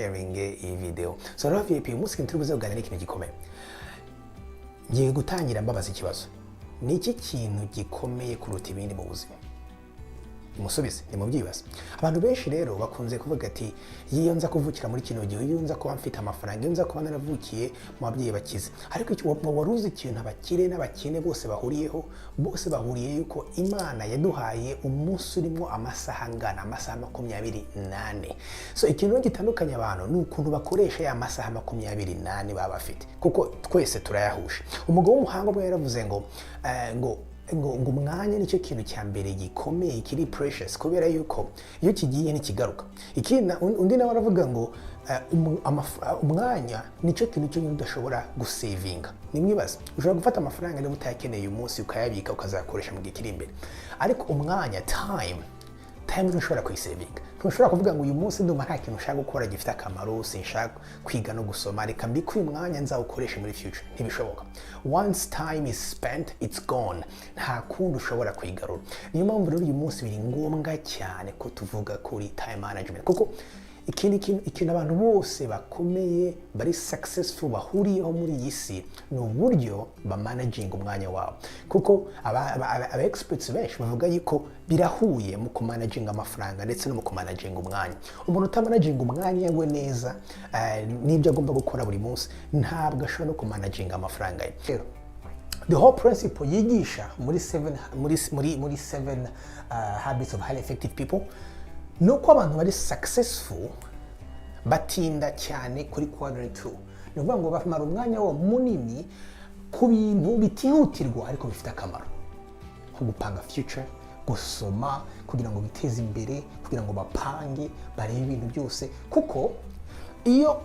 sharing iyi video. So rero VIP umunsi ikintu turi buze kuganira ikintu gikomeye. Ngiye gutangira mbabaza ikibazo. Ni iki kintu gikomeye kuruta ibindi mu buzima? Musubize ni mubyibaza. Abantu benshi rero bakunze kuvuga ati yiyo nza kuvukira muri kino gihe, yiyo nza kuba mfite amafaranga, yiyo nza kuba naravukiye mu babyeyi bakize. Ariko icyo waruzi ikintu abakire n'abakene bose bahuriyeho, bose bahuriye yuko Imana yaduhaye umunsi urimo amasaha angana amasaha 28. So ikintu gitandukanye abantu ni ukuntu bakoresha ya masaha 28 baba bafite, kuko twese turayahusha. Umugabo w'umuhanga bwe yaravuze ngo umwanya nicyo kintu cya mbere gikomeye kiri precious, kubera yuko iyo kigiye ntikigaruka. Undi nawe aravuga ngo umwanya nicyo kintu cyo udashobora gusavinga. Nimwibaza, ushobora gufata amafaranga niba utayakeneye uyu munsi ukayabika ukazakoresha mu gihe kiri imbere, ariko umwanya time ntushobora kuyisavinga. Ntushobora kuvuga ngo uyu munsi ndumva nta kintu ushaka gukora gifite akamaro, sinshaka kwiga no gusoma, reka mbike uyu mwanya nzawukoresha muri future. Ntibishoboka. Once time is spent, it's gone. Nta kundi ushobora kuyigarura. Niyo mpamvu rero uyu munsi biri ngombwa cyane ko tuvuga kuri time management, kuko ikintu abantu bose bakomeye bari successful bahuriyeho muri iyi si ni uburyo bamanaging umwanya wabo, kuko aba experts benshi bavuga yuko birahuye mu kumanaging amafaranga ndetse no mu kumanaging umwanya. Umuntu utamanaging umwanya we neza n'ibyo agomba gukora buri munsi ntabwo ashobora no kumanaging amafaranga ye. Rero the whole principle yigisha muri 7 habits of highly effective people nuko abantu bari successful batinda cyane kuri quadrant 2. Ni ukuvuga ngo bamara umwanya wabo munini ku bintu bitihutirwa ariko bifite akamaro, nko gupanga future, gusoma kugira ngo biteze imbere, kugira ngo bapange barebe ibintu byose. Kuko iyo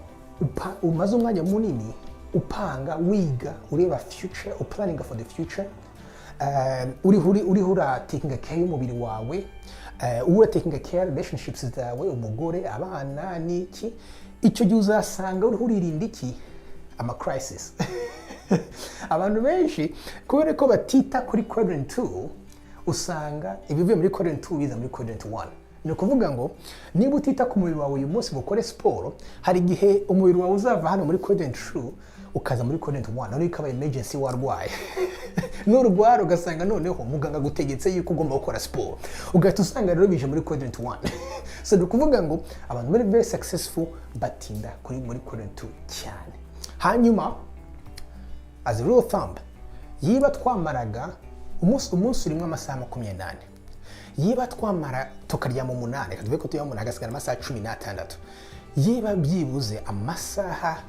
umaze umwanya munini upanga, wiga, ureba future, planning for the future, uri taking care y'umubiri wawe, taking care relationships zawe, umugore, abana n'iki, icyo gihe uzasanga uririnda iki ama crisis. Abantu benshi kubera ko batita kuri quadrant 2 usanga ibivuye muri quadrant 2 biza muri quadrant 1. Ni ukuvuga ngo niba utita ku mubiri wawe uyu munsi gukore siporo, hari igihe umubiri wawe uzava hano muri quadrant 2 ukaza muri quadrant 1, none ikaba emergency warwaye. N'urwara ugasanga noneho muganga gutegetse yuko ugomba gukora siporo, ugahita usanga rero bije muri quadrant 1. So ni ukuvuga ngo abantu very successful batinda kuri muri quadrant 2 cyane. Hanyuma as a rule of thumb, yiba twamaraga umunsi urimo amasaha 28, yiba twamara tukaryama 8, tuvuge ko tuya 8 hagasigara amasaha 16, yiba byibuze amasaha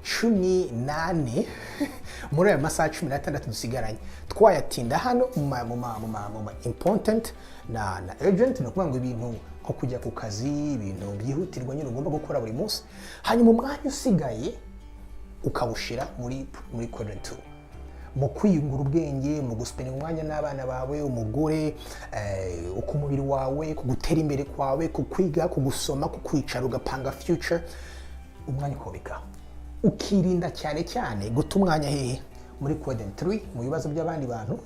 18 muri ayo masaha 16 dusigaranye twayatinda hano mu important na urgent, no kuvuga ngo ibintu nko kujya ku kazi, ibintu byihutirwa nyine ugomba gukora buri munsi, hanyuma umwanya usigaye ukawushira muri quadrant 2 mu kwiyungura ubwenge, mu guspending umwanya n'abana bawe, umugore, uko umubiri wawe, kugutera imbere kwawe, kukwiga, kugusoma, kukwicara ugapanga future. Umwanya ukobeka ukirinda cyane guta umwanya hehe muri quadrant 3 mu bibazo by'abandi bantu,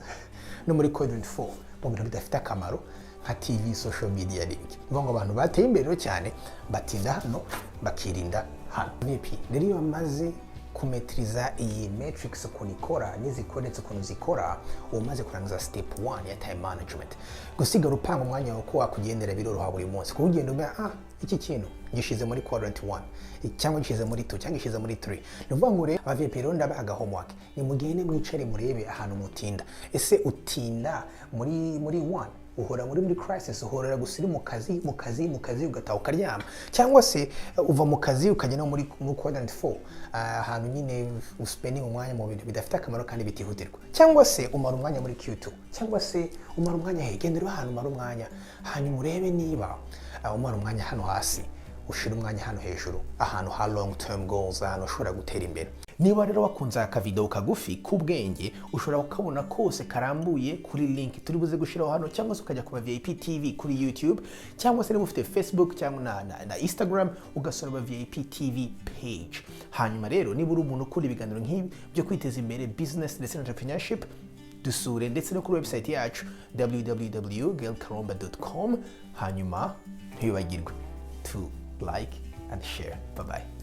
no muri quadrant 4 mu bintu bidafite akamaro nka TV, social media n'ibiki. Ngo abantu bateye imbere cyane batinda hano bakirinda hano. VP rero iyo bamaze kumetriza iyi matrix ukuntu ikora n'izikoretse ukuntu zikora, umaze kurangiza step 1 ya time management, gusigara upanga umwanya wako wakugendera biroroha buri munsi, kuko ugenda umenya iki kintu gishize muri quadrant 1 cyangwa gishize muri 2 cyangwa gishize muri 3. Ni ukuvuga ngo rero aba VP rero ndabaga homework, ni mugende mwicare murebe ahantu mutinda. Ese utinda muri 1, uhora muri crisis, uhorera gusira mu kazi ugataha ukaryama, cyangwa se uva mu kazi ukajya no muri quadrant 4 ahantu nyine uspending umwanya mu bintu bidafite akamaro kandi bitihutirwa, cyangwa se umara umwanya muri Q2, cyangwa se umara umwanya gendera ahantu umara umwanya, hanyuma urebe niba umara umwanya hano hasi ushira umwanya hano hejuru, ahantu ha long term goals, ahantu ushobora gutera imbere. Niba rero wakunze aka video kagufi k'ubwenge, ushobora kukabona kose karambuye kuri link turi buze gushiraho hano, cyangwa se ukajya ku VIP TV kuri YouTube, cyangwa se niba ufite Facebook cyangwa na Instagram ugasura VIP TV page. Hanyuma rero niba uri umuntu ukora ibiganiro nk'ibi byo kwiteza imbere, business ndetse na entrepreneurship, dusure ndetse no kuri website yacu www.gaelkaromba.com. Hanyuma ntibibagirwe to like and share. Bye bye.